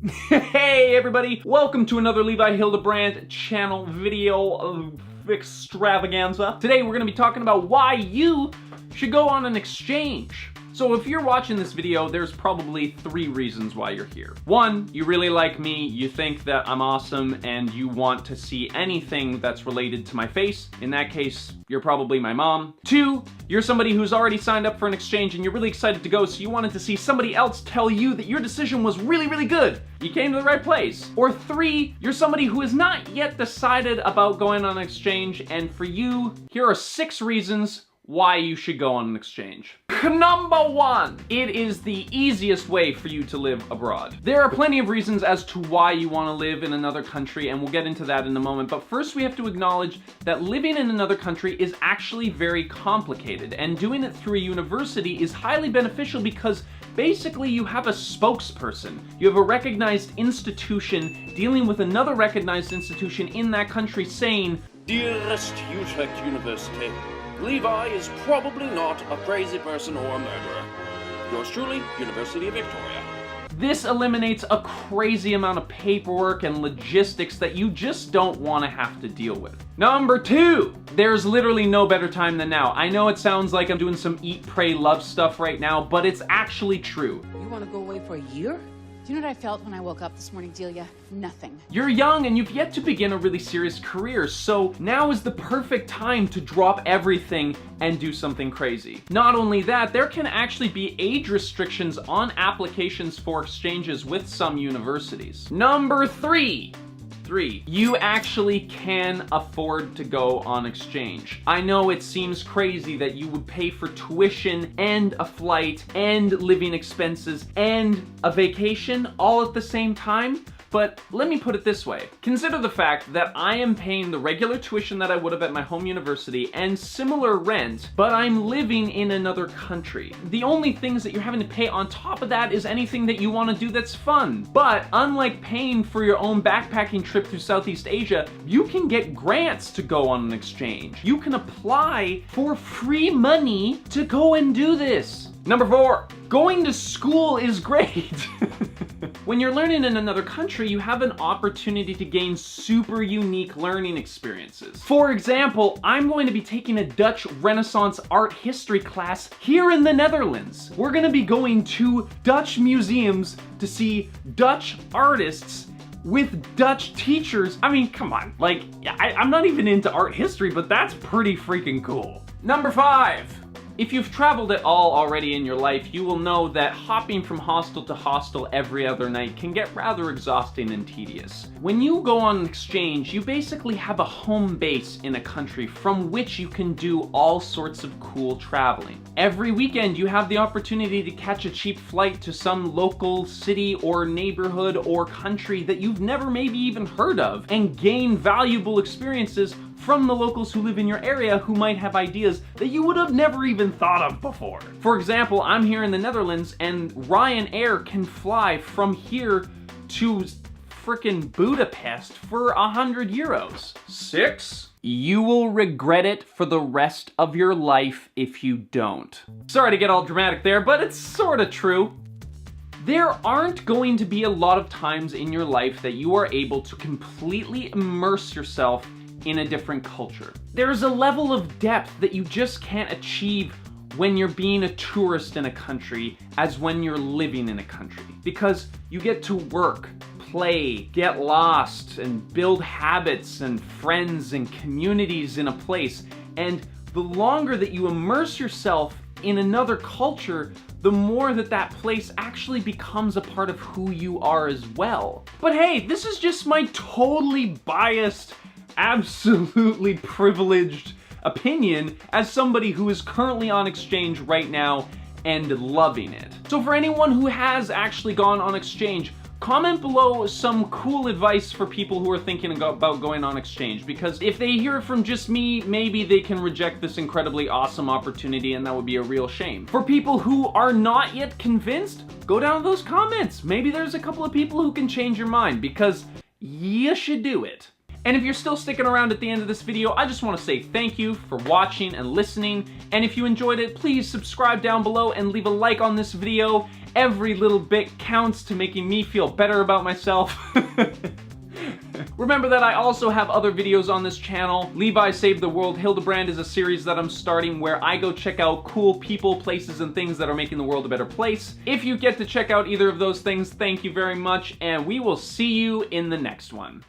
Hey everybody, welcome to another Levi Hildebrand channel video extravaganza. Today we're going to be talking about why you should go on an exchange. So if you're watching this video, there's probably 3 reasons why you're here. 1, you really like me, you think that I'm awesome, and you want to see anything that's related to my face. In that case, you're probably my mom. 2, you're somebody who's already signed up for an exchange and you're really excited to go, so you wanted to see somebody else tell you that your decision was really, really good. You came to the right place. Or 3, you're somebody who has not yet decided about going on an exchange, and for you, here are 6 reasons why you should go on an exchange. Number 1, it is the easiest way for you to live abroad. There are plenty of reasons as to why you want to live in another country, and we'll get into that in a moment, but first we have to acknowledge that living in another country is actually very complicated, and doing it through a university is highly beneficial because basically you have a spokesperson. You have a recognized institution dealing with another recognized institution in that country saying, "Dearest Utrecht University, Levi is probably not a crazy person or a murderer. Yours truly, University of Victoria." This eliminates a crazy amount of paperwork and logistics that you just don't want to have to deal with. Number 2, there's literally no better time than now. I know it sounds like I'm doing some eat, pray, love stuff right now, but it's actually true. You want to go away for a year? Do you know what I felt when I woke up this morning, Delia? Nothing. You're young and you've yet to begin a really serious career, so now is the perfect time to drop everything and do something crazy. Not only that, there can actually be age restrictions on applications for exchanges with some universities. Number 3, you actually can afford to go on exchange. I know it seems crazy that you would pay for tuition and a flight and living expenses and a vacation all at the same time, but let me put it this way. Consider the fact that I am paying the regular tuition that I would have at my home university and similar rent, but I'm living in another country. The only things that you're having to pay on top of that is anything that you want to do that's fun. But unlike paying for your own backpacking trip through Southeast Asia, you can get grants to go on an exchange. You can apply for free money to go and do this. Number 4, going to school is great. When you're learning in another country, you have an opportunity to gain super unique learning experiences. For example, I'm going to be taking a Dutch Renaissance art history class here in the Netherlands. We're going to be going to Dutch museums to see Dutch artists with Dutch teachers. I mean, come on, like, I'm not even into art history, but that's pretty freaking cool. Number 5. If you've traveled at all already in your life, you will know that hopping from hostel to hostel every other night can get rather exhausting and tedious. When you go on an exchange, you basically have a home base in a country from which you can do all sorts of cool traveling. Every weekend, you have the opportunity to catch a cheap flight to some local city or neighborhood or country that you've never maybe even heard of and gain valuable experiences from the locals who live in your area who might have ideas that you would have never even thought of before. For example, I'm here in the Netherlands and Ryanair can fly from here to frickin' Budapest for 100 euros. 6? You will regret it for the rest of your life if you don't. Sorry to get all dramatic there, but it's sorta true. There aren't going to be a lot of times in your life that you are able to completely immerse yourself in a different culture. There's a level of depth that you just can't achieve when you're being a tourist in a country as when you're living in a country. Because you get to work, play, get lost, and build habits and friends and communities in a place. And the longer that you immerse yourself in another culture, the more that that place actually becomes a part of who you are as well. But hey, this is just my totally biased, absolutely privileged opinion as somebody who is currently on exchange right now and loving it. So for anyone who has actually gone on exchange, comment below some cool advice for people who are thinking about going on exchange, because if they hear it from just me, maybe they can reject this incredibly awesome opportunity and that would be a real shame. For people who are not yet convinced, go down to those comments. Maybe there's a couple of people who can change your mind, because you should do it. And if you're still sticking around at the end of this video, I just want to say thank you for watching and listening. And if you enjoyed it, please subscribe down below and leave a like on this video. Every little bit counts to making me feel better about myself. Remember that I also have other videos on this channel. Levi Saved the World Hildebrand is a series that I'm starting where I go check out cool people, places, and things that are making the world a better place. If you get to check out either of those things, thank you very much, and we will see you in the next one.